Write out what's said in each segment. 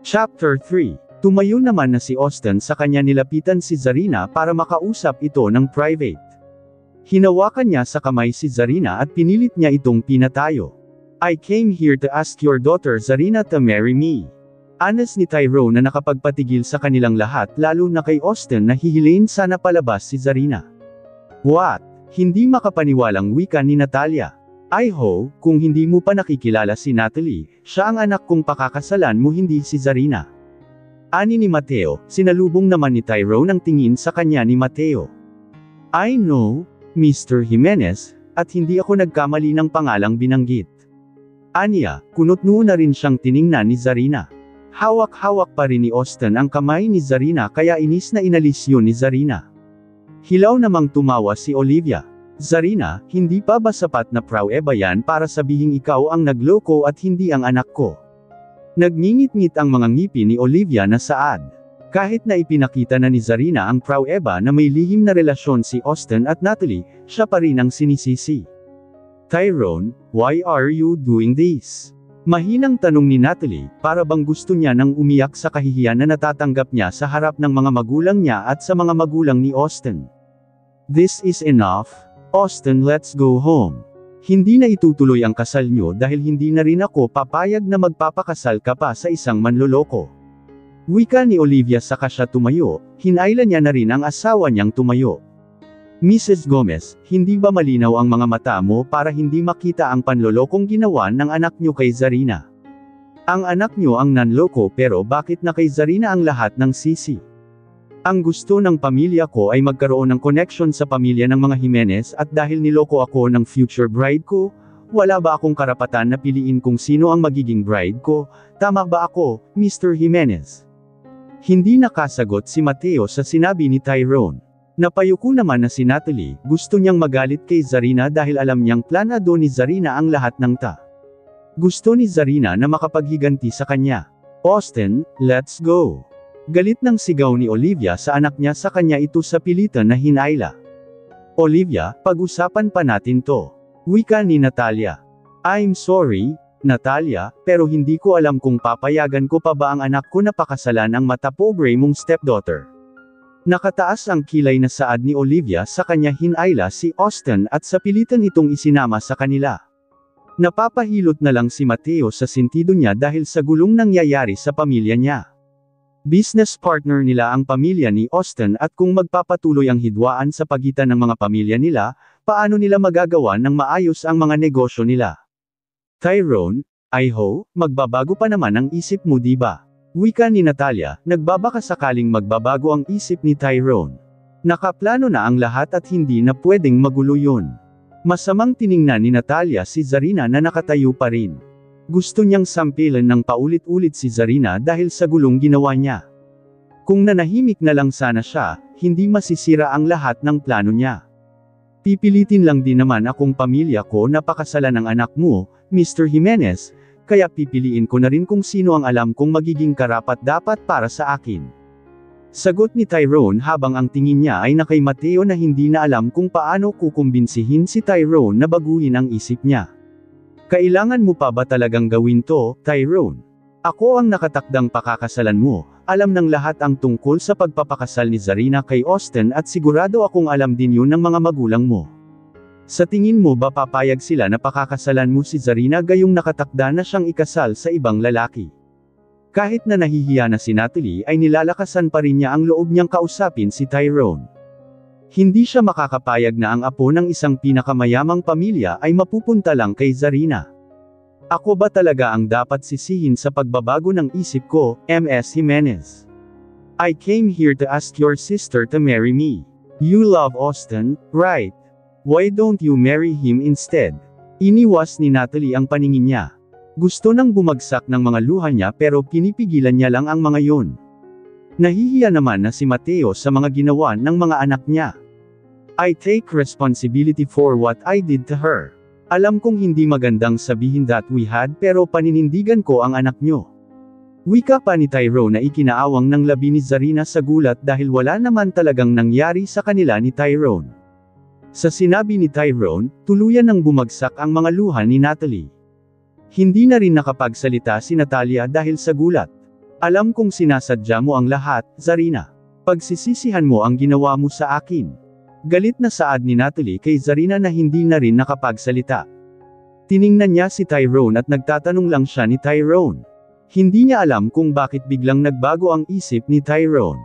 Chapter 3. Tumayo naman na si Austin sa kanya nilapitan si Zarina para makausap ito ng private. Hinawakan niya sa kamay si Zarina at pinilit niya itong pinatayo. I came here to ask your daughter Zarina to marry me. Anas ni Tyrone na nakapagpatigil sa kanilang lahat lalo na kay Austin na hihiliin sana palabas si Zarina. What? Hindi makapaniwalang wika ni Natalia. Kung hindi mo pa nakikilala si Natalie, siya ang anak kong pakakasalan mo hindi si Zarina. Ani ni Mateo, sinalubong naman ni Tyrone ang tingin sa kanya ni Mateo. I know, Mr. Jimenez, at hindi ako nagkamali ng pangalang binanggit. Aniya, kunot-noo na rin siyang tiningnan ni Zarina. Hawak-hawak pa rin ni Austin ang kamay ni Zarina kaya inis na inalis yun ni Zarina. Hilaw namang tumawa si Olivia. Zarina, hindi pa ba sapat na pruweba yan para sabihing ikaw ang nagloko at hindi ang anak ko? Nagngingit-ngit ang mga ngipin ni Olivia na saad. Kahit na ipinakita na ni Zarina ang pruweba na may lihim na relasyon si Austin at Natalie, siya pa rin ang sinisisi. Tyrone, why are you doing this? Mahinang tanong ni Natalie, para bang gusto niya nang umiyak sa kahihiyan na natatanggap niya sa harap ng mga magulang niya at sa mga magulang ni Austin. This is enough. Austin, let's go home. Hindi na itutuloy ang kasal nyo dahil hindi na rin ako papayag na magpapakasal ka pa sa isang manloloko. Wika ni Olivia saka siya tumayo, hinailan niya na rin ang asawa niyang tumayo. Mrs. Gomez, hindi ba malinaw ang mga mata mo para hindi makita ang panlolokong ginawa ng anak nyo kay Zarina? Ang anak nyo ang nanloko pero bakit na kay Zarina ang lahat ng sisi? Ang gusto ng pamilya ko ay magkaroon ng connection sa pamilya ng mga Jimenez at dahil niloko ako ng future bride ko, wala ba akong karapatan na piliin kung sino ang magiging bride ko? Tama ba ako, Mr. Jimenez? Hindi nakasagot si Mateo sa sinabi ni Tyrone. Napayuko naman na si Natalie, gusto niyang magalit kay Zarina dahil alam niyang planado ni Zarina ang lahat ng gusto ni Zarina na makapaghiganti sa kanya. Austin, let's go. Galit ng sigaw ni Olivia sa anak niya sa kanya ito sa pilitan na hinaila. Olivia, pag-usapan pa natin to. Wika ni Natalia. I'm sorry, Natalia, pero hindi ko alam kung papayagan ko pa ba ang anak ko na pakasalan ang matapobre mong stepdaughter. Nakataas ang kilay na saad ni Olivia sa kanya hinaila si Austin at sa pilitan itong isinama sa kanila. Napapahilot na lang si Mateo sa sentido niya dahil sa gulong nangyayari sa pamilya niya. Business partner nila ang pamilya ni Austin at kung magpapatuloy ang hidwaan sa pagitan ng mga pamilya nila, paano nila magagawa ng maayos ang mga negosyo nila? Tyrone, magbabago pa naman ang isip mo di ba? Wika ni Natalia, nagbabaka sakaling magbabago ang isip ni Tyrone. Nakaplano na ang lahat at hindi na pwedeng magulo yun. Masamang tiningnan ni Natalia si Zarina na nakatayo pa rin. Gusto niyang sampilan ng paulit-ulit si Zarina dahil sa gulong ginawa niya. Kung nanahimik na lang sana siya, hindi masisira ang lahat ng plano niya. Pipilitin lang din naman akong pamilya ko na pakasalan ng anak mo, Mr. Jimenez, kaya pipiliin ko na rin kung sino ang alam kong magiging karapat-dapat para sa akin. Sagot ni Tyrone habang ang tingin niya ay na kay Mateo na hindi na alam kung paano kukumbinsihin si Tyrone na baguhin ang isip niya. Kailangan mo pa ba talagang gawin to, Tyrone? Ako ang nakatakdang pakakasalan mo, alam ng lahat ang tungkol sa pagpapakasal ni Zarina kay Austin at sigurado akong alam din yun ng mga magulang mo. Sa tingin mo ba papayag sila na pakakasalan mo si Zarina gayong nakatakda na siyang ikasal sa ibang lalaki? Kahit na nahihiya na si Natalie ay nilalakasan pa rin niya ang loob niyang kausapin si Tyrone. Hindi siya makakapayag na ang apo ng isang pinakamayamang pamilya ay mapupunta lang kay Zarina. Ako ba talaga ang dapat sisihin sa pagbabago ng isip ko, Ms. Jimenez? I came here to ask your sister to marry me. You love Austin, right? Why don't you marry him instead? Iniwas ni Natalie ang paningin niya. Gusto nang bumagsak ng mga luha niya pero pinipigilan niya lang ang mga yon. Nahihiya naman na si Mateo sa mga ginawa ng mga anak niya. I take responsibility for what I did to her. Alam kong hindi magandang sabihin that we had pero paninindigan ko ang anak nyo. Wika pa ni Tyrone na ikinaawang ng labi ni Zarina sa gulat dahil wala naman talagang nangyari sa kanila ni Tyrone. Sa sinabi ni Tyrone, tuluyan nang bumagsak ang mga luha ni Natalie. Hindi na rin nakapagsalita si Natalia dahil sa gulat. Alam kong sinasadya mo ang lahat, Zarina. Pagsisisihan mo ang ginawa mo sa akin. Galit na saad ni Natalie kay Zarina na hindi na rin nakapagsalita. Tiningnan niya si Tyrone at nagtatanong lang siya ni Tyrone. Hindi niya alam kung bakit biglang nagbago ang isip ni Tyrone.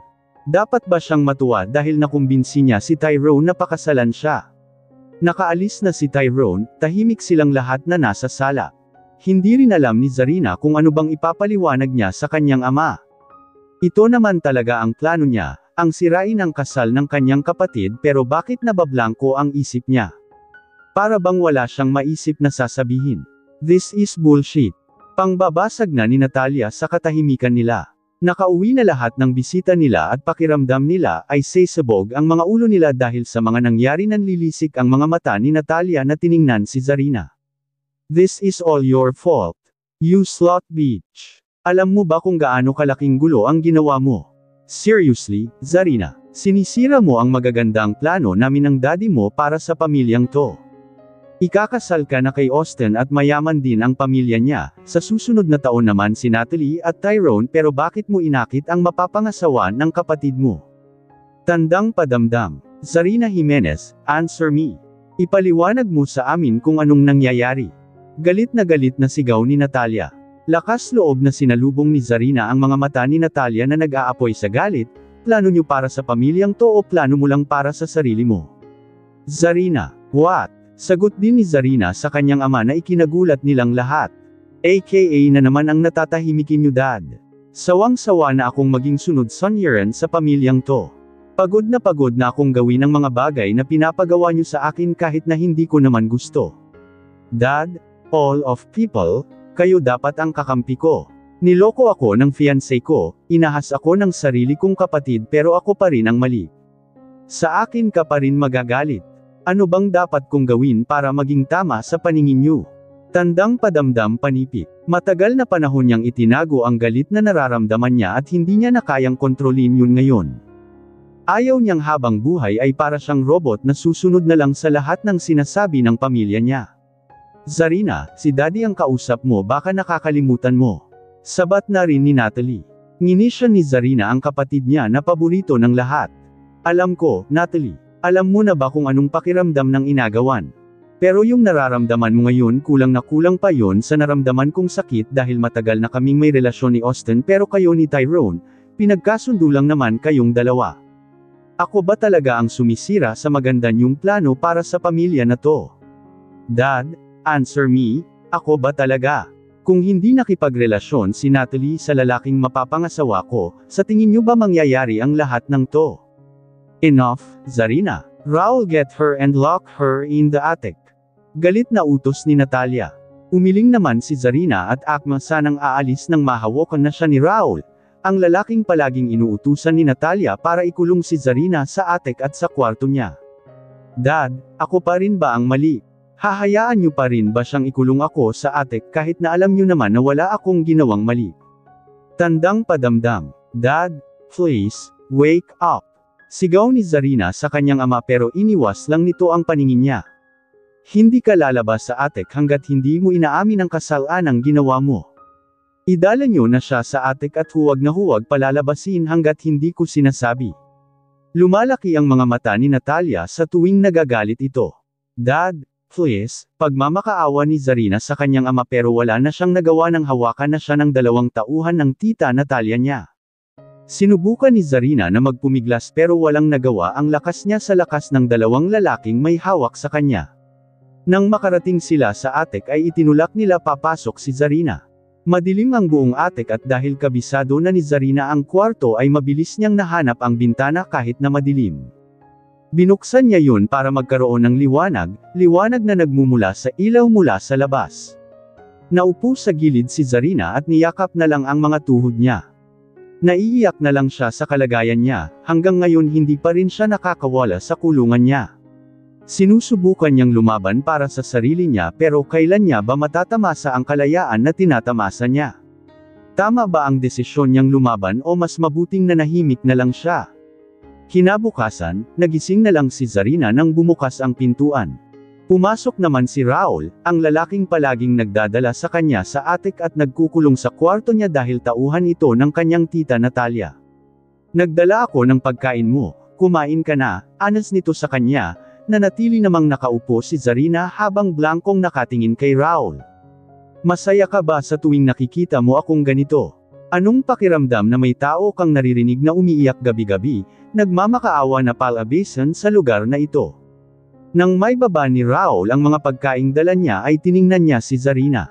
Dapat ba siyang matuwa dahil nakumbinsi niya si Tyrone na pakasalan siya? Nakaalis na si Tyrone, tahimik silang lahat na nasa sala. Hindi rin alam ni Zarina kung ano bang ipapaliwanag niya sa kanyang ama. Ito naman talaga ang plano niya, ang sirain ang kasal ng kanyang kapatid pero bakit nabablangko ang isip niya? Para bang wala siyang maisip na sasabihin. This is bullshit. Pangbabasag na ni Natalia sa katahimikan nila. Nakauwi na lahat ng bisita nila at pakiramdam nila ay sesabog ang mga ulo nila dahil sa mga nangyari nanlilisik ang mga mata ni Natalia na tiningnan si Zarina. This is all your fault. You slut bitch. Alam mo ba kung gaano kalaking gulo ang ginawa mo? Seriously, Zarina, sinisira mo ang magagandang plano namin ng daddy mo para sa pamilyang to. Ikakasal ka na kay Austin at mayaman din ang pamilya niya, sa susunod na taon naman si Natalie at Tyrone pero bakit mo inakit ang mapapangasawa ng kapatid mo? Tandang padamdam. Zarina Jimenez, answer me. Ipaliwanag mo sa amin kung anong nangyayari. Galit na sigaw ni Natalia. Lakas loob na sinalubong ni Zarina ang mga mata ni Natalia na nag-aapoy sa galit. Plano niyo para sa pamilyang to o plano mo lang para sa sarili mo? Zarina, what? Sagot din ni Zarina sa kanyang ama na ikinagulat nilang lahat. AKA na naman ang natatahimikin niyo dad. Sawang-sawa na akong maging sunod sonyeran sa pamilyang to. Pagod na akong gawin ang mga bagay na pinapagawa niyo sa akin kahit na hindi ko naman gusto. Dad, all of people, kayo dapat ang kakampi ko. Niloko ako ng fiancé ko, inahas ako ng sarili kong kapatid pero ako pa rin ang mali. Sa akin ka pa rin magagalit. Ano bang dapat kong gawin para maging tama sa paningin niyo? Tandang padamdam panipik. Matagal na panahon niyang itinago ang galit na nararamdaman niya at hindi niya na kayang kontrolin yun ngayon. Ayaw niyang habang buhay ay para siyang robot na susunod na lang sa lahat ng sinasabi ng pamilya niya. Zarina, si daddy ang kausap mo baka nakakalimutan mo. Sabat na rin ni Natalie. Ngini siya ni Zarina ang kapatid niya na paborito ng lahat. Alam ko, Natalie, alam mo na ba kung anong pakiramdam ng inagawan? Pero yung nararamdaman mo ngayon kulang na kulang pa yon sa naramdaman kong sakit dahil matagal na kaming may relasyon ni Austin pero kayo ni Tyrone, pinagkasundo lang naman kayong dalawa. Ako ba talaga ang sumisira sa maganda niyong plano para sa pamilya na to? Dad, answer me, ako ba talaga? Kung hindi nakipagrelasyon si Natalie sa lalaking mapapangasawa ko, sa tingin niyo ba mangyayari ang lahat ng to? Enough, Zarina. Raul, get her and lock her in the attic. Galit na utos ni Natalia. Umiling naman si Zarina at akma sanang aalis nang mahawakan na siya ni Raul, ang lalaking palaging inuutusan ni Natalia para ikulong si Zarina sa attic at sa kwarto niya. Dad, ako pa rin ba ang mali? Hahayaan niyo pa rin ba siyang ikulong ako sa attic kahit na alam niyo naman na wala akong ginawang mali? Tandang padamdam. Dad, please, wake up. Sigaw ni Zarina sa kanyang ama pero iniwas lang nito ang paningin niya. Hindi ka lalabas sa attic hanggat hindi mo inaamin ang kasalanang ginawa mo. Idala niyo na siya sa attic at huwag na huwag palalabasin hanggat hindi ko sinasabi. Lumalaki ang mga mata ni Natalia sa tuwing nagagalit ito. Dad, please, pagmamakaawa ni Zarina sa kanyang ama pero wala na siyang nagawa ng hawakan na siya ng 2 tauhan ng tita Natalia niya. Sinubukan ni Zarina na magpumiglas pero walang nagawa ang lakas niya sa lakas ng 2 lalaking may hawak sa kanya. Nang makarating sila sa attic ay itinulak nila papasok si Zarina. Madilim ang buong attic at dahil kabisado na ni Zarina ang kwarto ay mabilis niyang nahanap ang bintana kahit na madilim. Binuksan niya yun para magkaroon ng liwanag na nagmumula sa ilaw mula sa labas. Naupo sa gilid si Zarina at niyakap na lang ang mga tuhod niya. Naiiyak na lang siya sa kalagayan niya, hanggang ngayon hindi pa rin siya nakakawala sa kulungan niya. Sinusubukan niyang lumaban para sa sarili niya pero kailan niya ba matatamasa ang kalayaan na tinatamasa niya? Tama ba ang desisyon niyang lumaban o mas mabuting nanahimik na lang siya? Kinabukasan, nagising na lang si Zarina nang bumukas ang pintuan. Pumasok naman si Raul, ang lalaking palaging nagdadala sa kanya sa attic at nagkukulong sa kwarto niya dahil tauhan ito ng kanyang tita Natalia. Nagdala ako ng pagkain mo, kumain ka na, anas nito sa kanya, nanatili namang nakaupo si Zarina habang blankong nakatingin kay Raul. Masaya ka ba sa tuwing nakikita mo akong ganito? Anong pakiramdam na may tao kang naririnig na umiiyak gabi-gabi, nagmamakaawa na palabasan sa lugar na ito? Nang may baba ni Raul ang mga pagkaing dala niya ay tiningnan niya si Zarina.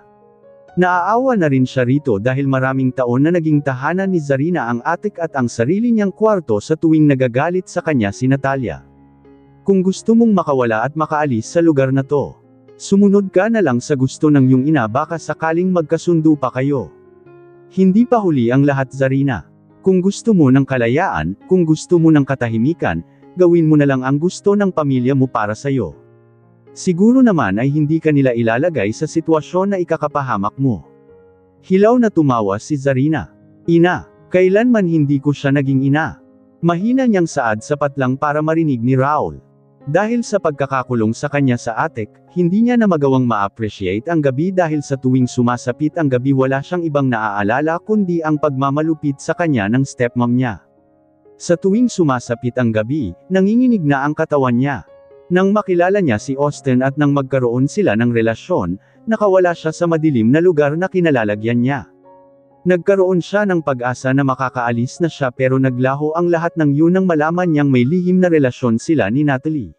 Naaawa na rin siya rito dahil maraming taon na naging tahanan ni Zarina ang attic at ang sarili niyang kwarto sa tuwing nagagalit sa kanya si Natalia. Kung gusto mong makawala at makaalis sa lugar na to, sumunod ka na lang sa gusto ng iyong ina baka sakaling magkasundo pa kayo. Hindi pa huli ang lahat Zarina. Kung gusto mo ng kalayaan, kung gusto mo ng katahimikan, gawin mo na lang ang gusto ng pamilya mo para sa'yo. Siguro naman ay hindi ka nila ilalagay sa sitwasyon na ikakapahamak mo. Hilaw na tumawa si Zarina. Ina, kailanman hindi ko siya naging ina. Mahina niyang saad sapat lang para marinig ni Raul. Dahil sa pagkakakulong sa kanya sa attic, hindi niya na magawang ma-appreciate ang gabi dahil sa tuwing sumasapit ang gabi wala siyang ibang naaalala kundi ang pagmamalupit sa kanya ng stepmom niya. Sa tuwing sumasapit ang gabi, nanginginig na ang katawan niya. Nang makilala niya si Austin at nang magkaroon sila ng relasyon, nakawala siya sa madilim na lugar na kinalalagyan niya. Nagkaroon siya ng pag-asa na makakaalis na siya pero naglaho ang lahat ng yun nang malaman niyang may lihim na relasyon sila ni Natalie.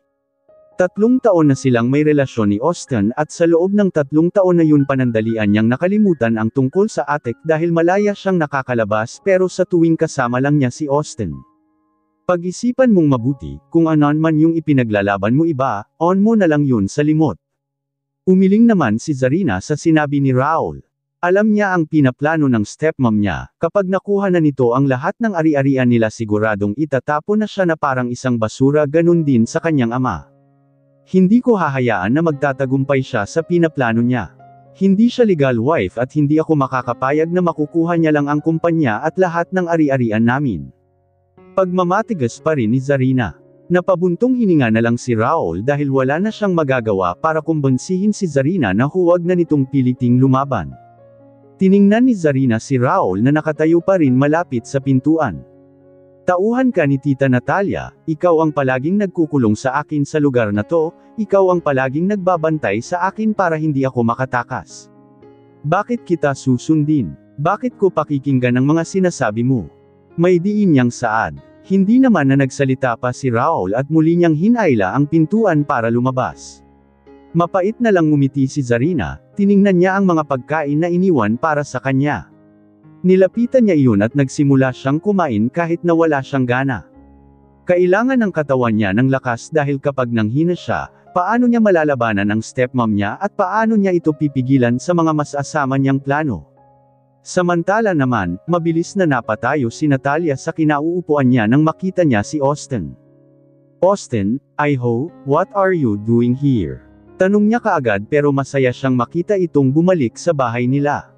3 taon na silang may relasyon ni Austin at sa loob ng 3 taon na yun panandalian niyang nakalimutan ang tungkol sa attic dahil malaya siyang nakakalabas pero sa tuwing kasama lang niya si Austin. Pag-isipan mong mabuti, kung anon man yung ipinaglalaban mo iba, on mo na lang yun sa limot. Umiling naman si Zarina sa sinabi ni Raul. Alam niya ang pinaplano ng stepmom niya, kapag nakuha na nito ang lahat ng ari-arian nila siguradong itatapon na siya na parang isang basura ganun din sa kanyang ama. Hindi ko hahayaan na magtatagumpay siya sa pinaplano niya. Hindi siya legal wife at hindi ako makakapayag na makukuha niya lang ang kumpanya at lahat ng ari-arian namin. Pagmamatigas pa rin ni Zarina. Napabuntong hininga na lang si Raul dahil wala na siyang magagawa para kumbansihin si Zarina na huwag na nitong piliting lumaban. Tiningnan ni Zarina si Raul na nakatayo pa rin malapit sa pintuan. Tauhan ka ni Tita Natalia, ikaw ang palaging nagkukulong sa akin sa lugar na to, ikaw ang palaging nagbabantay sa akin para hindi ako makatakas. Bakit kita susundin? Bakit ko pakikinggan ang mga sinasabi mo? May diin niyang saad. Hindi naman na nagsalita pa si Raul at muli niyang hinayla ang pintuan para lumabas. Mapait na lang ngumiti si Zarina, tiningnan niya ang mga pagkain na iniwan para sa kanya. Nilapitan niya iyon at nagsimula siyang kumain kahit na wala siyang gana. Kailangan ng katawan niya ng lakas dahil kapag nanghina siya, paano niya malalabanan ang stepmom niya at paano niya ito pipigilan sa mga mas asama niyang plano. Samantala naman, mabilis na napatayo si Natalia sa kinauupuan niya nang makita niya si Austin. Austin, Iho, what are you doing here? Tanong niya kaagad pero masaya siyang makita itong bumalik sa bahay nila.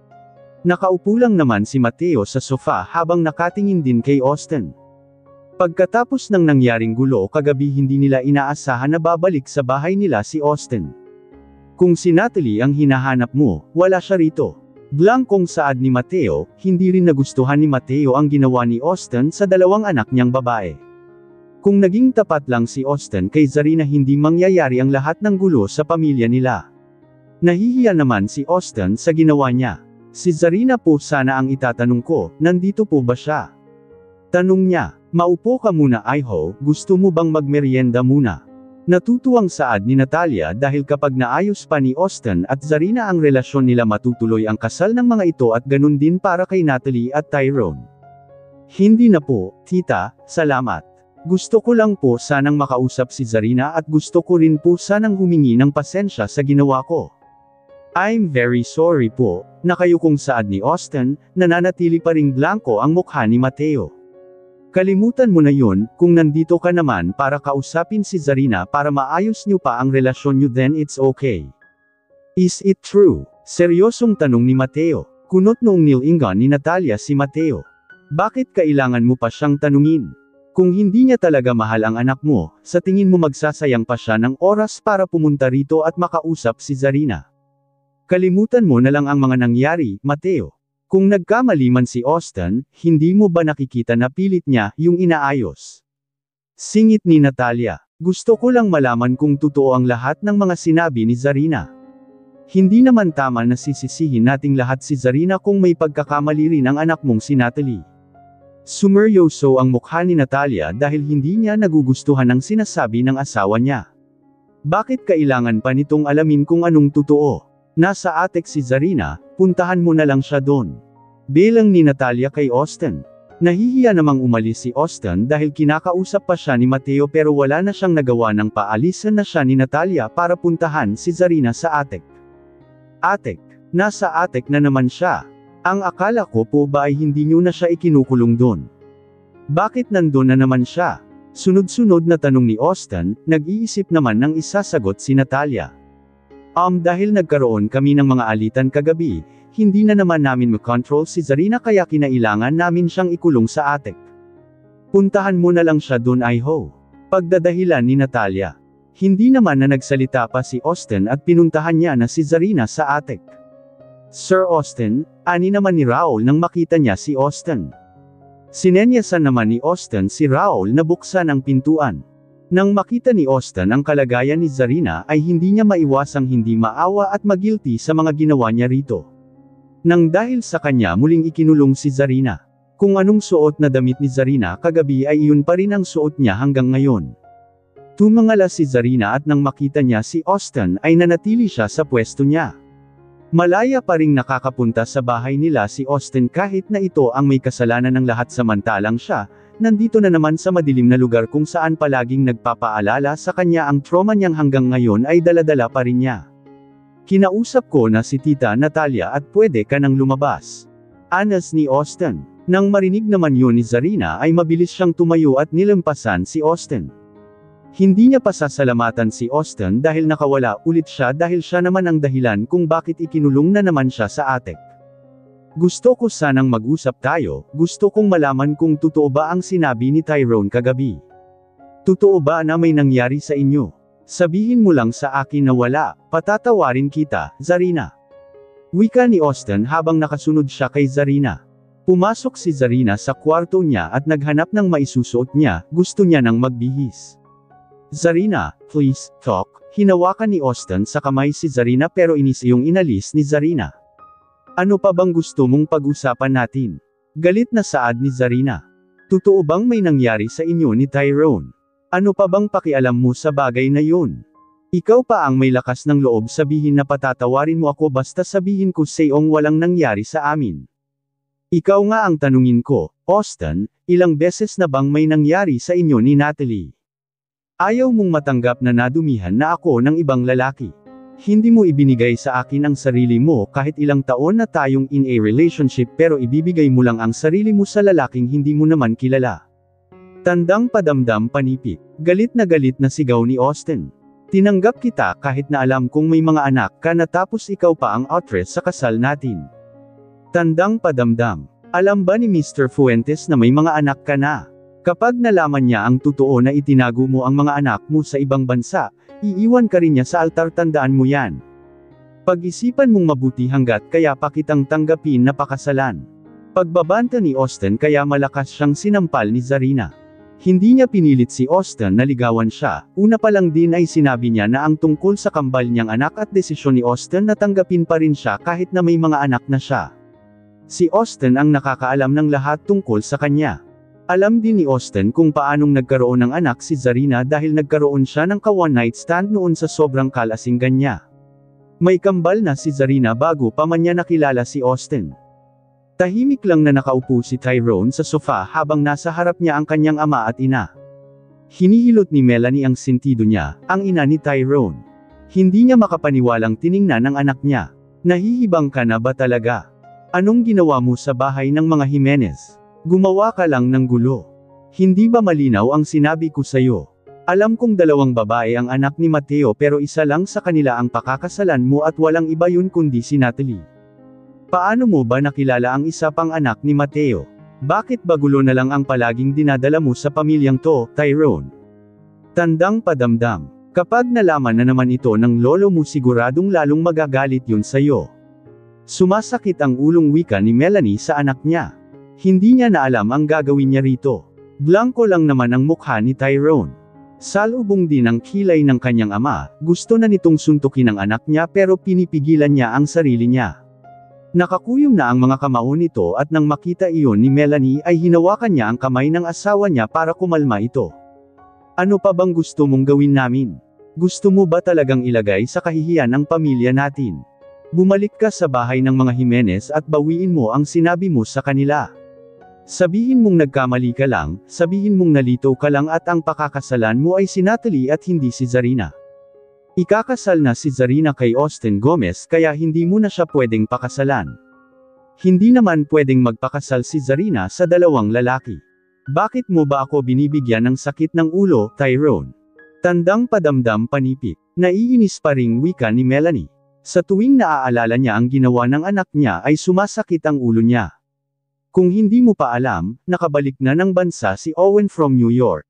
Nakaupo lang naman si Mateo sa sofa habang nakatingin din kay Austin. Pagkatapos ng nangyaring gulo kagabi hindi nila inaasahan na babalik sa bahay nila si Austin. Kung si Natalie ang hinahanap mo, wala siya rito. Blankong saad ni Mateo, hindi rin nagustuhan ni Mateo ang ginawa ni Austin sa 2 anak niyang babae. Kung naging tapat lang si Austin kay Zarina hindi mangyayari ang lahat ng gulo sa pamilya nila. Nahihiya naman si Austin sa ginawa niya. Si Zarina po sana ang itatanong ko, nandito po ba siya? Tanong niya, maupo ka muna Iho, gusto mo bang magmerienda muna? Natutuwang saad ni Natalia dahil kapag naayos pa ni Austin at Zarina ang relasyon nila matutuloy ang kasal ng mga ito at ganun din para kay Natalie at Tyrone. Hindi na po, tita, salamat. Gusto ko lang po sanang makausap si Zarina at gusto ko rin po sanang humingi ng pasensya sa ginawa ko. I'm very sorry po, nakayukong saad ni Austin, nananatili pa ring blanko ang mukha ni Mateo. Kalimutan mo na yun, kung nandito ka naman para kausapin si Zarina para maayos niyo pa ang relasyon niyo then it's okay. Is it true? Seryosong tanong ni Mateo. Kunot noong nilingan ni Natalia si Mateo. Bakit kailangan mo pa siyang tanungin? Kung hindi niya talaga mahal ang anak mo, sa tingin mo magsasayang pa siya ng oras para pumunta rito at makausap si Zarina. Kalimutan mo na lang ang mga nangyari, Mateo. Kung nagkamali man si Austin, hindi mo ba nakikita na pilit niya yung inaayos? Singit ni Natalia. Gusto ko lang malaman kung totoo ang lahat ng mga sinabi ni Zarina. Hindi naman tama na sisisihin nating lahat si Zarina kung may pagkakamali rin ang anak mong si Natalie. Sumeryoso ang mukha ni Natalia dahil hindi niya nagugustuhan ang sinasabi ng asawa niya. Bakit kailangan pa nitong alamin kung anong totoo? Nasa atek si Zarina, puntahan mo na lang siya doon. Bilang ni Natalia kay Austin. Nahihiya namang umalis si Austin dahil kinakausap pa siya ni Mateo pero wala na siyang nagawa ng paalisan na siya ni Natalia para puntahan si Zarina sa atek. Atek. Nasa atek na naman siya. Ang akala ko po ba ay hindi niyo na siya ikinukulong doon? Bakit nandun na naman siya? Sunod-sunod na tanong ni Austin, nag-iisip naman ng isasagot si Natalia. Dahil nagkaroon kami ng mga alitan kagabi, hindi na naman namin makontrol si Zarina kaya kinailangan namin siyang ikulong sa atek. Puntahan mo na lang siya doon Iho. Pagdadahilan ni Natalia. Hindi naman na nagsalita pa si Austin at pinuntahan niya na si Zarina sa atek. Sir Austin, ani naman ni Raul nang makita niya si Austin. Sinenyasan naman ni Austin si Raul na buksan ang pintuan. Nang makita ni Austin ang kalagayan ni Zarina ay hindi niya maiwasang hindi maawa at magilty sa mga ginawa niya rito. Nang dahil sa kanya muling ikinulong si Zarina. Kung anong suot na damit ni Zarina kagabi ay iyon pa rin ang suot niya hanggang ngayon. Tumangala si Zarina at nang makita niya si Austin ay nanatili siya sa pwesto niya. Malaya pa ring nakakapunta sa bahay nila si Austin kahit na ito ang may kasalanan ng lahat samantalang siya, nandito na naman sa madilim na lugar kung saan palaging nagpapaalala sa kanya ang trauma niyang hanggang ngayon ay daladala pa rin niya. Kinausap ko na si Tita Natalia at pwede ka nang lumabas. Anas ni Austin. Nang marinig naman yun ni Zarina ay mabilis siyang tumayo at nilampasan si Austin. Hindi niya pasasalamatan si Austin dahil nakawala ulit siya dahil siya naman ang dahilan kung bakit ikinulong na naman siya sa atek. Gusto ko sanang mag-usap tayo, gusto kong malaman kung totoo ba ang sinabi ni Tyrone kagabi. Totoo ba na may nangyari sa inyo? Sabihin mo lang sa akin na wala, patatawarin kita, Zarina. Wika ni Austin habang nakasunod siya kay Zarina. Pumasok si Zarina sa kwarto niya at naghanap ng maisusuot niya, gusto niya nang magbihis. Zarina, please, talk. Hinawakan ni Austin sa kamay si Zarina pero inis yung inalis ni Zarina. Ano pa bang gusto mong pag-usapan natin? Galit na saad ni Zarina. Totoo bang may nangyari sa inyo ni Tyrone? Ano pa bang pakialam mo sa bagay na yun? Ikaw pa ang may lakas ng loob sabihin na patatawarin mo ako basta sabihin ko sayong walang nangyari sa amin. Ikaw nga ang tanungin ko, Austin, ilang beses na bang may nangyari sa inyo ni Natalie? Ayaw mong matanggap na nadumihan na ako ng ibang lalaki. Hindi mo ibinigay sa akin ang sarili mo kahit ilang taon na tayong in a relationship pero ibibigay mo lang ang sarili mo sa lalaking hindi mo naman kilala. Tandang padamdam panipik. Galit na sigaw ni Austin. Tinanggap kita kahit na alam kong may mga anak ka na tapos ikaw pa ang outress sa kasal natin. Tandang padamdam. Alam ba ni Mr. Fuentes na may mga anak ka na? Kapag nalaman niya ang totoo na itinago mo ang mga anak mo sa ibang bansa, iiwan ka rin niya sa altar, tandaan mo yan. Pag-isipan mong mabuti hanggat kaya pa kitang tanggapin na pakasalan. Pagbabanta ni Austin kaya malakas siyang sinampal ni Zarina. Hindi niya pinilit si Austin na ligawan siya, una pa lang din ay sinabi niya na ang tungkol sa kambal niyang anak at desisyon ni Austin na tanggapin pa rin siya kahit na may mga anak na siya. Si Austin ang nakakaalam ng lahat tungkol sa kanya. Alam din ni Austin kung paanong nagkaroon ng anak si Zarina dahil nagkaroon siya ng ka-one-night stand noon sa sobrang kalasinggan niya. May kambal na si Zarina bago pa man niya nakilala si Austin. Tahimik lang na nakaupo si Tyrone sa sofa habang nasa harap niya ang kanyang ama at ina. Hinihilot ni Melanie ang sentido niya, ang ina ni Tyrone. Hindi niya makapaniwalang tiningnan ang anak niya. Nahihibang ka na ba talaga? Anong ginawa mo sa bahay ng mga Jimenez? Gumawa ka lang ng gulo. Hindi ba malinaw ang sinabi ko sa'yo? Alam kong dalawang babae ang anak ni Mateo pero isa lang sa kanila ang pakakasalan mo at walang iba yun kundi si Natalie. Paano mo ba nakilala ang isa pang anak ni Mateo? Bakit ba gulo na lang ang palaging dinadala mo sa pamilyang to, Tyrone? Tandang padamdam. Kapag nalaman na naman ito ng lolo mo siguradong lalong magagalit yun sa'yo. Sumasakit ang ulong wika ni Melanie sa anak niya. Hindi niya na alam ang gagawin niya rito. Blanko lang naman ang mukha ni Tyrone. Salubong din ang kilay ng kanyang ama, gusto na nitong suntukin ang anak niya pero pinipigilan niya ang sarili niya. Nakakuyom na ang mga kamao nito at nang makita iyon ni Melanie ay hinawakan niya ang kamay ng asawa niya para kumalma ito. Ano pa bang gusto mong gawin namin? Gusto mo ba talagang ilagay sa kahihiyan ang pamilya natin? Bumalik ka sa bahay ng mga Jimenez at bawiin mo ang sinabi mo sa kanila. Sabihin mong nagkamali ka lang, sabihin mong nalito ka lang at ang pakakasalan mo ay si Natalie at hindi si Zarina. Ikakasal na si Zarina kay Austin Gomez kaya hindi mo na siya pwedeng pakasalan. Hindi naman pwedeng magpakasal si Zarina sa dalawang lalaki. Bakit mo ba ako binibigyan ng sakit ng ulo, Tyrone? Tandang padamdam panipik. Naiinis pa ring wika ni Melanie. Sa tuwing naaalala niya ang ginawa ng anak niya ay sumasakit ang ulo niya. Kung hindi mo pa alam, nakabalik na ng bansa si Owen from New York.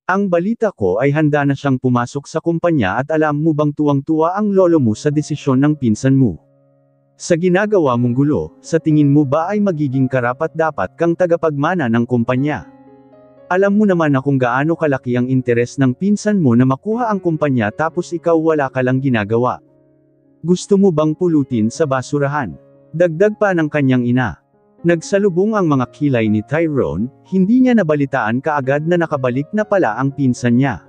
Ang balita ko ay handa na siyang pumasok sa kumpanya at alam mo bang tuwang-tuwa ang lolo mo sa desisyon ng pinsan mo? Sa ginagawa mong gulo, sa tingin mo ba ay magiging karapat-dapat kang tagapagmana ng kumpanya? Alam mo naman na kung gaano kalaki ang interes ng pinsan mo na makuha ang kumpanya tapos ikaw wala ka lang ginagawa. Gusto mo bang pulutin sa basurahan? Dagdag pa ng kanyang ina. Nagsalubong ang mga kilay ni Tyrone, hindi niya nabalitaan kaagad na nakabalik na pala ang pinsan niya.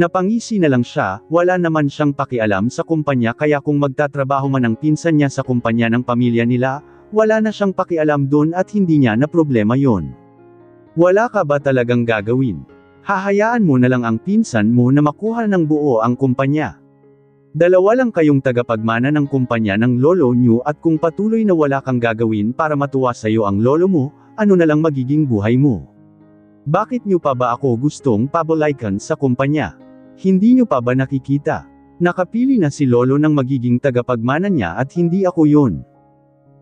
Napangisi na lang siya, wala naman siyang pakialam sa kumpanya kaya kung magtatrabaho man ang pinsan niya sa kumpanya ng pamilya nila, wala na siyang pakialam doon at hindi niya na problema yon. Wala ka ba talagang gagawin? Hahayaan mo na lang ang pinsan mo na makuha ng buo ang kumpanya. Dalawa lang kayong tagapagmana ng kumpanya ng lolo niyo at kung patuloy na wala kang gagawin para matuwa sa'yo ang lolo mo, ano na lang magiging buhay mo? Bakit niyo pa ba ako gustong pabolaikan sa kumpanya? Hindi niyo pa ba nakikita? Nakapili na si lolo ng magiging tagapagmana niya at hindi ako yun.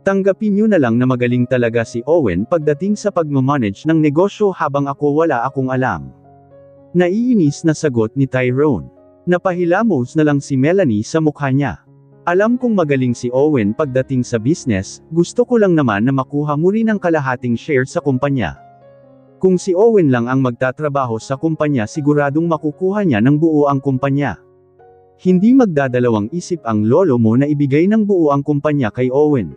Tanggapin niyo na lang na magaling talaga si Owen pagdating sa pagmamanage ng negosyo habang ako wala akong alam. Naiinis na sagot ni Tyrone. Napahilamos na lang si Melanie sa mukha niya. Alam kong magaling si Owen pagdating sa business, gusto ko lang naman na makuha mo rin ang kalahating share sa kumpanya. Kung si Owen lang ang magtatrabaho sa kumpanya siguradong makukuha niya ng buo ang kumpanya. Hindi magdadalawang isip ang lolo mo na ibigay ng buo ang kumpanya kay Owen.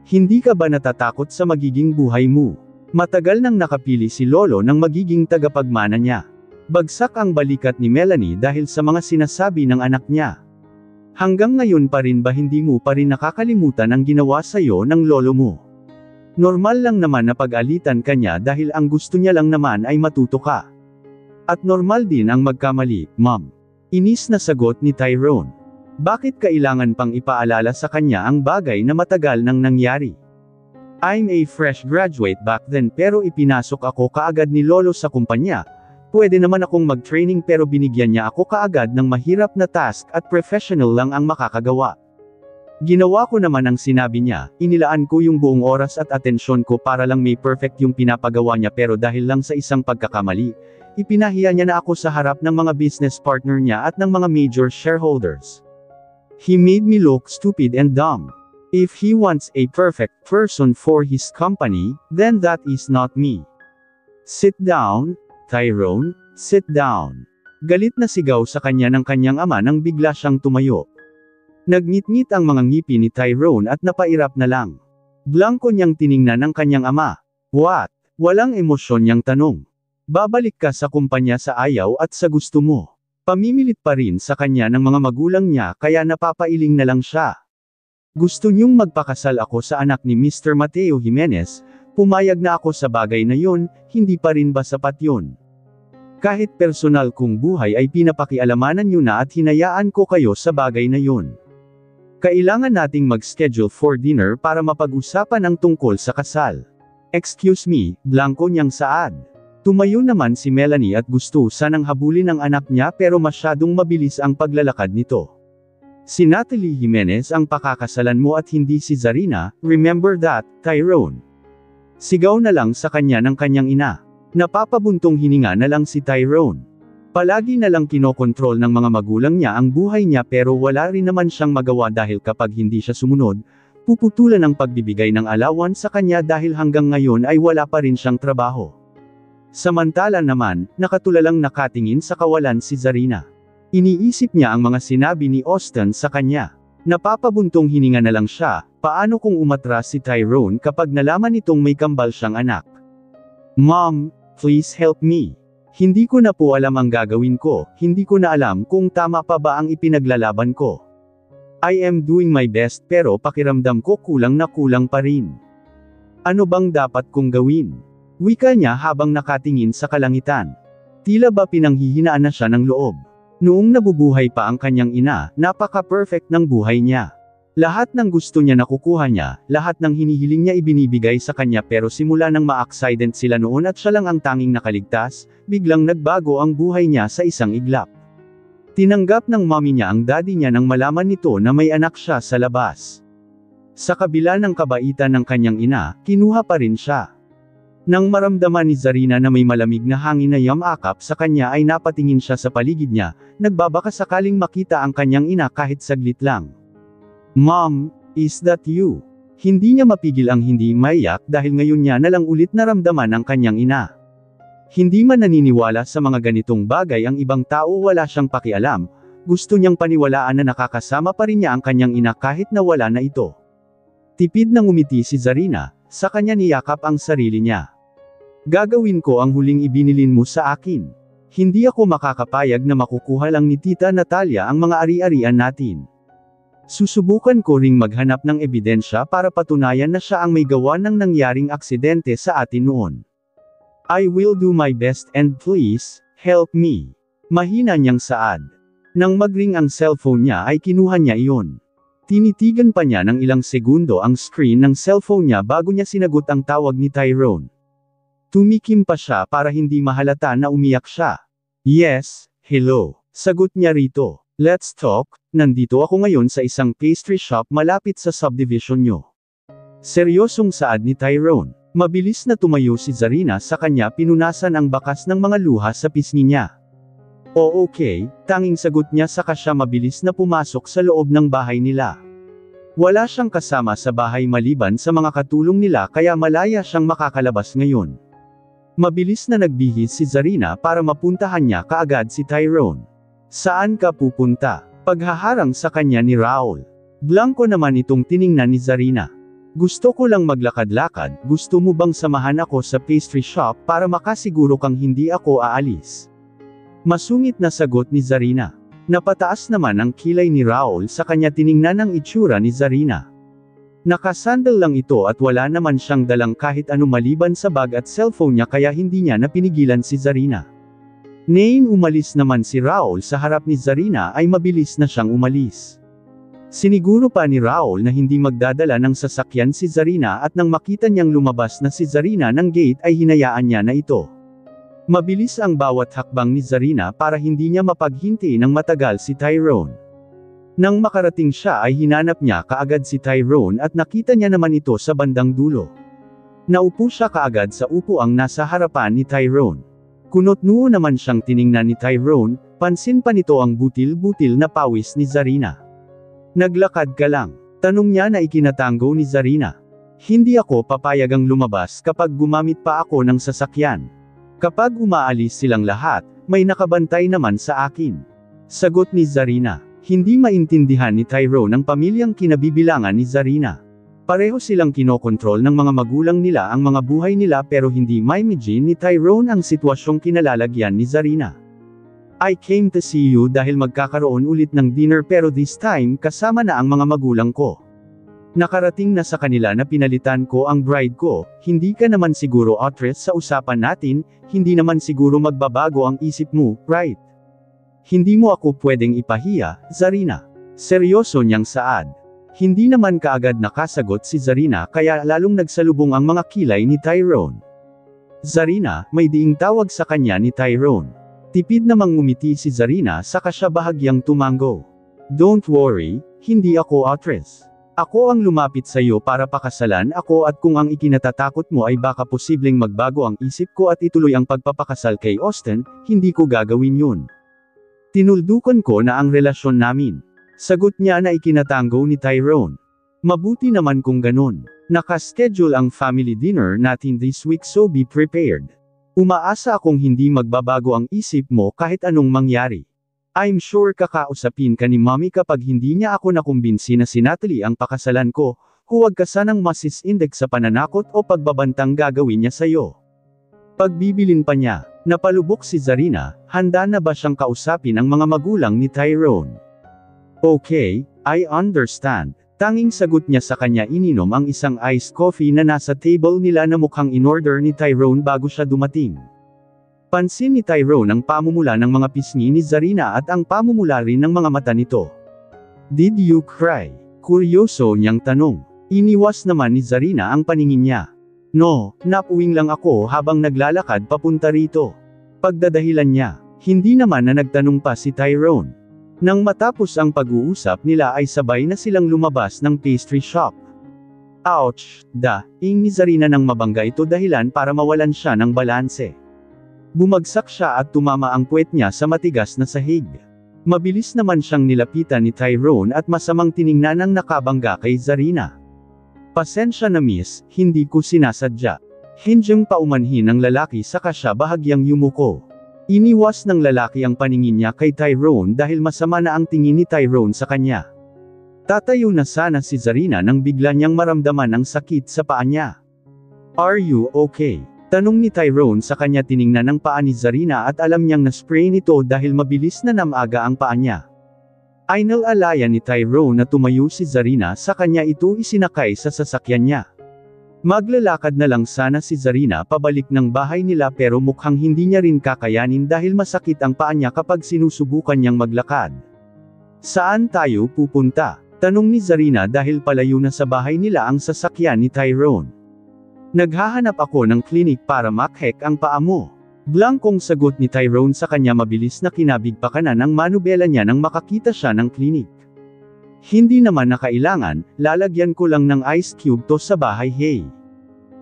Hindi ka ba natatakot sa magiging buhay mo? Matagal nang nakapili si lolo ng magiging tagapagmana niya. Bagsak ang balikat ni Melanie dahil sa mga sinasabi ng anak niya. Hanggang ngayon pa rin ba hindi mo pa rin nakakalimutan ang ginawa sa'yo ng lolo mo? Normal lang naman na pag-alitan ka niya dahil ang gusto niya lang naman ay matuto ka. At normal din ang magkamali, Mom. Inis na sagot ni Tyrone. Bakit kailangan pang ipaalala sa kanya ang bagay na matagal nang nangyari? I'm a fresh graduate back then pero ipinasok ako kaagad ni lolo sa kumpanya. Pwede naman akong mag-training pero binigyan niya ako kaagad ng mahirap na task at professional lang ang makakagawa. Ginawa ko naman ang sinabi niya, inilaan ko yung buong oras at atensyon ko para lang may perfect yung pinapagawa niya pero dahil lang sa isang pagkakamali, ipinahiya niya na ako sa harap ng mga business partner niya at ng mga major shareholders. He made me look stupid and dumb. If he wants a perfect person for his company, then that is not me. Sit down, Tyrone, sit down. Galit na sigaw sa kanya ng kanyang ama nang bigla siyang tumayo. Nagngit-ngit ang mga ngipin ni Tyrone at napairap na lang. Blanko niyang tiningnan ang kanyang ama. What? Walang emosyon niyang tanong. Babalik ka sa kumpanya sa ayaw at sa gusto mo. Pamimilit pa rin sa kanya ng mga magulang niya kaya napapailing na lang siya. Gusto niyong magpakasal ako sa anak ni Mr. Mateo Jimenez, pumayag na ako sa bagay na yon, hindi pa rin ba sapat yon? Kahit personal kong buhay ay pinapakialamanan niyo na at hinayaan ko kayo sa bagay na yon. Kailangan nating mag-schedule for dinner para mapag-usapan ang tungkol sa kasal. Excuse me, blanko niyang saad. Tumayo naman si Melanie at gusto sanang habulin ang anak niya pero masyadong mabilis ang paglalakad nito. Si Natalie Jimenez ang pakakasalan mo at hindi si Zarina, remember that, Tyrone. Sigaw na lang sa kanya ng kanyang ina. Napapabuntong hininga na lang si Tyrone. Palagi na lang kinokontrol ng mga magulang niya ang buhay niya pero wala rin naman siyang magawa dahil kapag hindi siya sumunod, puputulan ang pagbibigay ng allowance sa kanya dahil hanggang ngayon ay wala pa rin siyang trabaho. Samantala naman, nakatulalang nakatingin sa kawalan si Zarina. Iniisip niya ang mga sinabi ni Austin sa kanya. Napapabuntong hininga na lang siya, paano kung umatras si Tyrone kapag nalaman nitong may kambal siyang anak? Mom, please help me. Hindi ko na po alam ang gagawin ko, hindi ko na alam kung tama pa ba ang ipinaglalaban ko. I am doing my best pero pakiramdam ko kulang na kulang pa rin. Ano bang dapat kong gawin? Wika niya habang nakatingin sa kalangitan. Tila ba pinanghihinaan na siya ng loob. Noong nabubuhay pa ang kanyang ina, napaka-perfect ng buhay niya. Lahat ng gusto niya nakukuha niya, lahat ng hinihiling niya ibinibigay sa kanya pero simula nang ma-accident sila noon at siya lang ang tanging nakaligtas, biglang nagbago ang buhay niya sa isang iglap. Tinanggap ng mommy niya ang daddy niya nang malaman nito na may anak siya sa labas. Sa kabila ng kabaitan ng kanyang ina, kinuha pa rin siya. Nang maramdaman ni Zarina na may malamig na hangin na yamakap sa kanya ay napatingin siya sa paligid niya, nagbabaka sakaling makita ang kanyang ina kahit saglit lang. Mom, is that you? Hindi niya mapigil ang hindi maiyak dahil ngayon niya na lang ulit naramdaman ang kanyang ina. Hindi man naniniwala sa mga ganitong bagay ang ibang tao, wala siyang pakialam, gusto niyang paniwalaan na nakakasama pa rin niya ang kanyang ina kahit na wala na ito. Tipid na ngumiti si Zarina, sa kanya niyakap ang sarili niya. Gagawin ko ang huling ibinilin mo sa akin. Hindi ako makakapayag na makukuha lang ni Tita Natalia ang mga ari-arian natin. Susubukan ko ring maghanap ng ebidensya para patunayan na siya ang may gawa ng nangyaring aksidente sa atin noon. I will do my best and please, help me. Mahina niyang saad. Nang magring ang cellphone niya ay kinuha niya iyon. Tinitigan pa niya ng ilang segundo ang screen ng cellphone niya bago niya sinagot ang tawag ni Tyrone. Tumikim pa siya para hindi mahalata na umiyak siya. Yes, hello. Sagot niya rito. Let's talk, nandito ako ngayon sa isang pastry shop malapit sa subdivision nyo. Seryosong saad ni Tyrone. Mabilis na tumayo si Zarina sa kanya, pinunasan ang bakas ng mga luha sa pisngi niya. O okay, tanging sagot niya saka siya mabilis na pumasok sa loob ng bahay nila. Wala siyang kasama sa bahay maliban sa mga katulong nila kaya malaya siyang makakalabas ngayon. Mabilis na nagbihis si Zarina para mapuntahan niya kaagad si Tyrone. Saan ka pupunta? Paghaharang sa kanya ni Raul. Blanko naman itong tiningnan ni Zarina. Gusto ko lang maglakad-lakad, gusto mo bang samahan ako sa pastry shop para makasiguro kang hindi ako aalis? Masungit na sagot ni Zarina. Napataas naman ang kilay ni Raul sa kanya, tiningnan ang itsura ni Zarina. Nakasandal lang ito at wala naman siyang dalang kahit ano maliban sa bag at cellphone niya kaya hindi niya napinigilan si Zarina. Ngayon umalis naman si Raul sa harap ni Zarina ay mabilis na siyang umalis. Siniguro pa ni Raul na hindi magdadala ng sasakyan si Zarina at nang makita niyang lumabas na si Zarina ng gate ay hinayaan niya na ito. Mabilis ang bawat hakbang ni Zarina para hindi niya mapaghinti ng matagal si Tyrone. Nang makarating siya ay hinanap niya kaagad si Tyrone at nakita niya naman ito sa bandang dulo. Naupo siya kaagad sa upuang nasa harapan ni Tyrone. Kunot-noo naman siyang tiningnan ni Tyrone, pansin pa nito ang butil-butil na pawis ni Zarina. Naglakad ka lang? Tanong niya na ikinatango ni Zarina. Hindi ako papayagang lumabas kapag gumamit pa ako ng sasakyan. Kapag umaalis silang lahat, may nakabantay naman sa akin. Sagot ni Zarina. Hindi maintindihan ni Tyrone ang pamilyang kinabibilangan ni Zarina. Pareho silang kinokontrol ng mga magulang nila ang mga buhay nila pero hindi maimagine ni Tyrone ang sitwasyong kinalalagyan ni Zarina. I came to see you dahil magkakaroon ulit ng dinner pero this time kasama na ang mga magulang ko. Nakarating na sa kanila na pinalitan ko ang bride ko, hindi ka naman siguro outrest sa usapan natin, hindi naman siguro magbabago ang isip mo, right? Hindi mo ako pwedeng ipahiya, Zarina. Seryoso niyang saad. Hindi naman kaagad nakasagot si Zarina kaya lalong nagsalubong ang mga kilay ni Tyrone. Zarina, may diing tawag sa kanya ni Tyrone. Tipid namang ngumiti si Zarina saka siya bahagyang tumango. Don't worry, hindi ako outrest. Ako ang lumapit sa iyo para pakasalan ako at kung ang ikinatatakot mo ay baka posibleng magbago ang isip ko at ituloy ang pagpapakasal kay Austin, hindi ko gagawin yun. Tinuldukan ko na ang relasyon namin. Sagot niya na ikinatango ni Tyrone. Mabuti naman kung ganun. Nakaschedule ang family dinner natin this week so be prepared. Umaasa akong hindi magbabago ang isip mo kahit anong mangyari. I'm sure kakausapin ka ni Mommy kapag hindi niya ako nakumbinsi na si Natalie ang pakasalan ko, huwag ka sanang masis-index sa pananakot o pagbabantang gagawin niya sa'yo. Pagbibilin pa niya, napalubok si Zarina, handa na ba siyang kausapin ang mga magulang ni Tyrone? Okay, I understand. Tanging sagot niya sa kanya ininom ang isang iced coffee na nasa table nila na mukhang in-order ni Tyrone bago siya dumating. Pansin ni Tyrone ang pamumula ng mga pisngi ni Zarina at ang pamumula rin ng mga mata nito. Did you cry? Kuryoso niyang tanong. Iniwas naman ni Zarina ang paningin niya. No, napuwing lang ako habang naglalakad papunta rito. Pagdadahilan niya, hindi naman na nagtanong pa si Tyrone. Nang matapos ang pag-uusap nila ay sabay na silang lumabas ng pastry shop. Ouch, ing ni Zarina nang mabangga ito dahilan para mawalan siya ng balanse. Bumagsak siya at tumama ang puwet niya sa matigas na sahig. Mabilis naman siyang nilapitan ni Tyrone at masamang tiningnan ang nakabangga kay Zarina. Pasensya na miss, hindi ko sinasadya. Hindyang paumanhin ng lalaki saka siya bahagyang yumuko. Iniwas ng lalaki ang paningin niya kay Tyrone dahil masama na ang tingin ni Tyrone sa kanya. Tatayo na sana si Zarina nang bigla niyang maramdaman ang sakit sa paa niya. Are you okay? Tanong ni Tyrone sa kanya tiningnan ang paa ni Zarina at alam niyang na-sprain ito dahil mabilis na namaga ang paa niya. Inalalayan ni Tyrone na tumayo si Zarina sa kanya ito isinakay sa sasakyan niya. Maglalakad na lang sana si Zarina pabalik ng bahay nila pero mukhang hindi niya rin kakayanin dahil masakit ang paa niya kapag sinusubukan niyang maglakad. Saan tayo pupunta? Tanong ni Zarina dahil palayo na sa bahay nila ang sasakyan ni Tyrone. Naghahanap ako ng klinik para makhek ang paa mo. Blankong sagot ni Tyrone sa kanya mabilis na kinabig pa kanan ang manubela niya nang makakita siya ng klinik. Hindi naman na kailangan, lalagyan ko lang ng ice cube to sa bahay hey.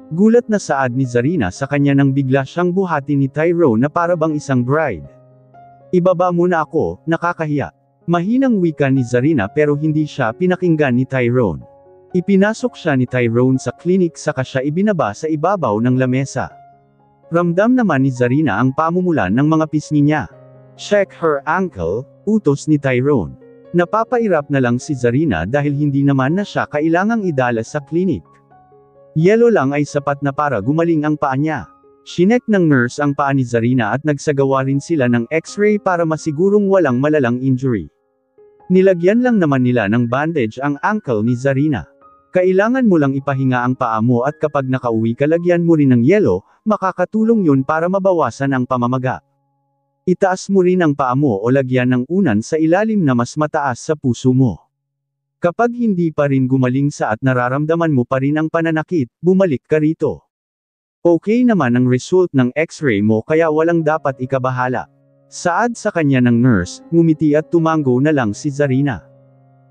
Gulat na saad ni Zarina sa kanya nang bigla siyang buhati ni Tyrone na para bang isang bride. Ibaba muna ako, nakakahiya. Mahinang wika ni Zarina pero hindi siya pinakinggan ni Tyrone. Ipinasok siya ni Tyrone sa klinik saka siya ibinaba sa ibabaw ng lamesa. Ramdam naman ni Zarina ang pamumulan ng mga pisngi niya. Check her ankle, utos ni Tyrone. Napapairap na lang si Zarina dahil hindi naman na siya kailangang idala sa klinik. Yelo lang ay sapat na para gumaling ang paa niya. Chinek ng nurse ang paa ni Zarina at nagsagawa rin sila ng x-ray para masigurong walang malalang injury. Nilagyan lang naman nila ng bandage ang ankle ni Zarina. Kailangan mo lang ipahinga ang paa mo at kapag nakauwi ka lagyan mo rin ng yelo, makakatulong yun para mabawasan ang pamamaga. Itaas mo rin ang paa mo o lagyan ng unan sa ilalim na mas mataas sa puso mo. Kapag hindi pa rin gumaling sa at nararamdaman mo pa rin ang pananakit, bumalik ka rito. Okay naman ang result ng x-ray mo kaya walang dapat ikabahala. Saad sa kanya ng nurse, ngumiti at tumango na lang si Zarina.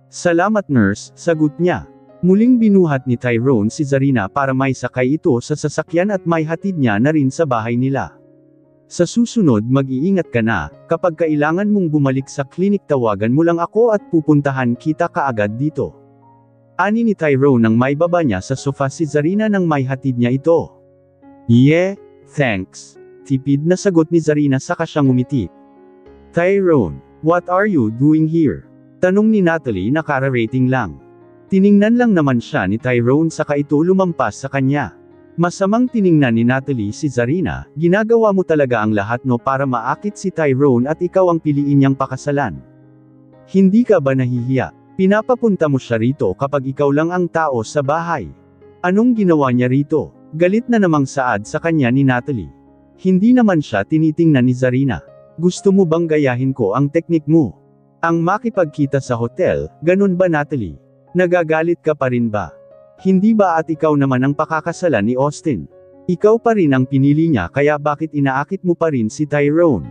Salamat nurse, sagot niya. Muling binuhat ni Tyrone si Zarina para may sakay ito sa sasakyan at may hatid niya na rin sa bahay nila. Sa susunod mag-iingat ka na, kapag kailangan mong bumalik sa klinik tawagan mo lang ako at pupuntahan kita kaagad dito. Ani ni Tyrone nang may baba niya sa sofa si Zarina nang may hatid niya ito. Yeah, thanks. Tipid na sagot ni Zarina saka siyang ngumiti. Tyrone, what are you doing here? Tanong ni Natalie na kararating lang. Tiningnan lang naman siya ni Tyrone saka ito lumampas sa kanya. Masamang tiningnan ni Natalie si Zarina, ginagawa mo talaga ang lahat no para maakit si Tyrone at ikaw ang piliin niyang pakasalan. Hindi ka ba nahihiya? Pinapapunta mo siya rito kapag ikaw lang ang tao sa bahay. Anong ginawa niya rito? Galit na namang saad sa kanya ni Natalie. Hindi naman siya tinitingnan ni Zarina. Gusto mo bang gayahin ko ang teknik mo? Ang makipagkita sa hotel, ganun ba Natalie? Nagagalit ka pa rin ba? Hindi ba at ikaw naman ang pakakasalan ni Austin? Ikaw pa rin ang pinili niya kaya bakit inaakit mo pa rin si Tyrone?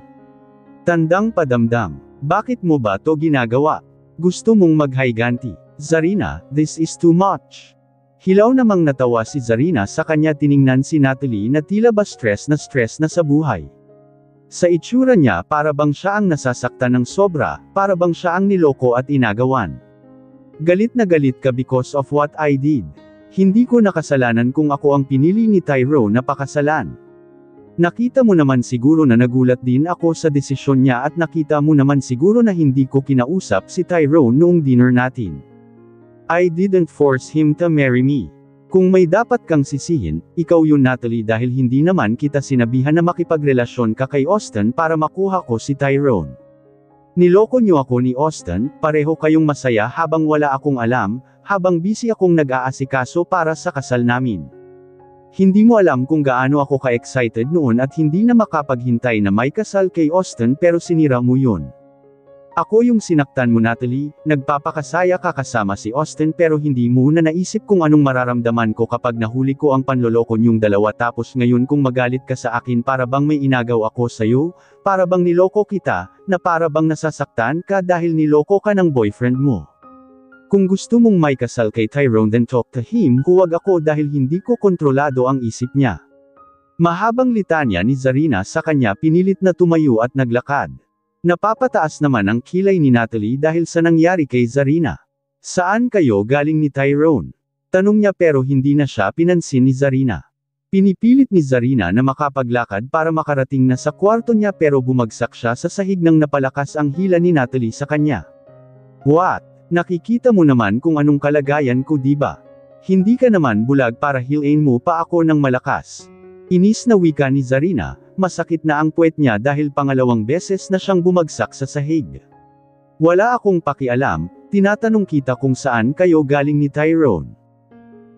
Tandang padamdam. Bakit mo ba to ginagawa? Gusto mong maghayganti? Zarina, this is too much. Hilaw namang natawa si Zarina sa kanya tiningnan si Natalie na tila ba stress na sa buhay. Sa itsura niya para bang siya ang nasasaktan ng sobra, para bang siya ang niloko at inagawan. Galit na galit ka because of what I did. Hindi ko nakasalanan kung ako ang pinili ni Tyrone na pakasalan. Nakita mo naman siguro na nagulat din ako sa desisyon niya at nakita mo naman siguro na hindi ko kinausap si Tyrone noong dinner natin. I didn't force him to marry me. Kung may dapat kang sisihin, ikaw yun Natalie dahil hindi naman kita sinabihan na makipagrelasyon ka kay Austin para makuha ko si Tyrone. Niloko niyo ako ni Austin, pareho kayong masaya habang wala akong alam, habang busy akong nag-aasikaso para sa kasal namin. Hindi mo alam kung gaano ako ka-excited noon at hindi na makapaghintay na may kasal kay Austin pero sinira mo yun. Ako yung sinaktan mo Natalie, nagpapakasaya ka kasama si Austin pero hindi mo na naisip kung anong mararamdaman ko kapag nahuli ko ang panloloko niyong dalawa tapos ngayon kung magalit ka sa akin para bang may inagaw ako sa'yo, para bang niloko kita, na para bang nasasaktan ka dahil niloko ka ng boyfriend mo. Kung gusto mong may kasal kay Tyrone then talk to him, huwag ako dahil hindi ko kontrolado ang isip niya. Mahabang litanya ni Zarina sa kanya pinilit na tumayo at naglakad. Napapataas naman ang kilay ni Natalie dahil sa nangyari kay Zarina. Saan kayo galing ni Tyrone? Tanong niya pero hindi na siya pinansin ni Zarina. Pinipilit ni Zarina na makapaglakad para makarating na sa kwarto niya pero bumagsak siya sa sahig nang napalakas ang hila ni Natalie sa kanya. What? Nakikita mo naman kung anong kalagayan ko diba? Hindi ka naman bulag para hilain mo pa ako ng malakas. Inis na wika ni Zarina. Masakit na ang puwet niya dahil pangalawang beses na siyang bumagsak sa sahig. Wala akong pakialam, tinatanong kita kung saan kayo galing ni Tyrone.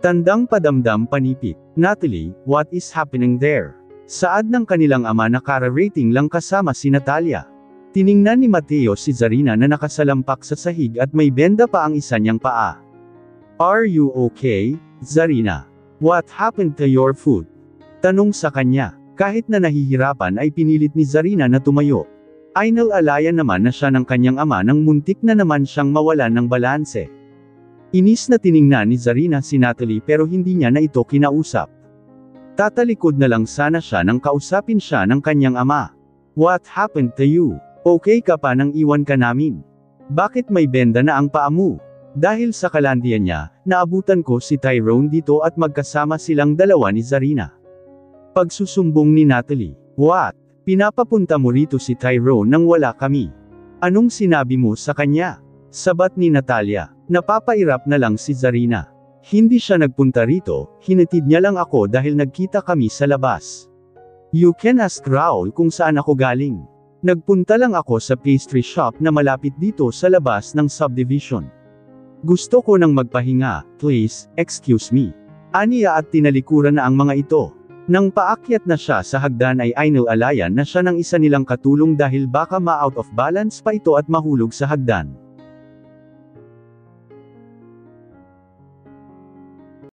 Tandang padamdam panipik. Natalie, what is happening there? Saad ng kanilang ama na kara-rating lang kasama si Natalia. Tiningnan ni Mateo si Zarina na nakasalampak sa sahig at may benda pa ang isa niyang paa. Are you okay, Zarina? What happened to your foot? Tanong sa kanya. Kahit na nahihirapan ay pinilit ni Zarina na tumayo. Inaalalayan naman na siya ng kanyang ama nang muntik na naman siyang mawalan ng balanse. Inis na tiningnan ni Zarina si Natalie pero hindi niya na ito kinausap. Tatalikod na lang sana siya nang kausapin siya ng kanyang ama. What happened to you? Okay ka pa nang iwan ka namin? Bakit may benda na ang paa mo? Dahil sa kalandian niya, naabutan ko si Tyrone dito at magkasama silang dalawa ni Zarina. Pagsusumbong ni Natalie. What? Pinapapunta mo rito si Tyrone nang wala kami. Anong sinabi mo sa kanya? Sabat ni Natalia. Napapairap na lang si Zarina. Hindi siya nagpunta rito, hinatid niya lang ako dahil nagkita kami sa labas. You can ask Raul kung saan ako galing. Nagpunta lang ako sa pastry shop na malapit dito sa labas ng subdivision. Gusto ko nang magpahinga, please, excuse me. Aniya at tinalikuran na ang mga ito. Nang paakyat na siya sa hagdan ay inaalalayan na siya ng isa nilang katulong dahil baka ma-out of balance pa ito at mahulog sa hagdan.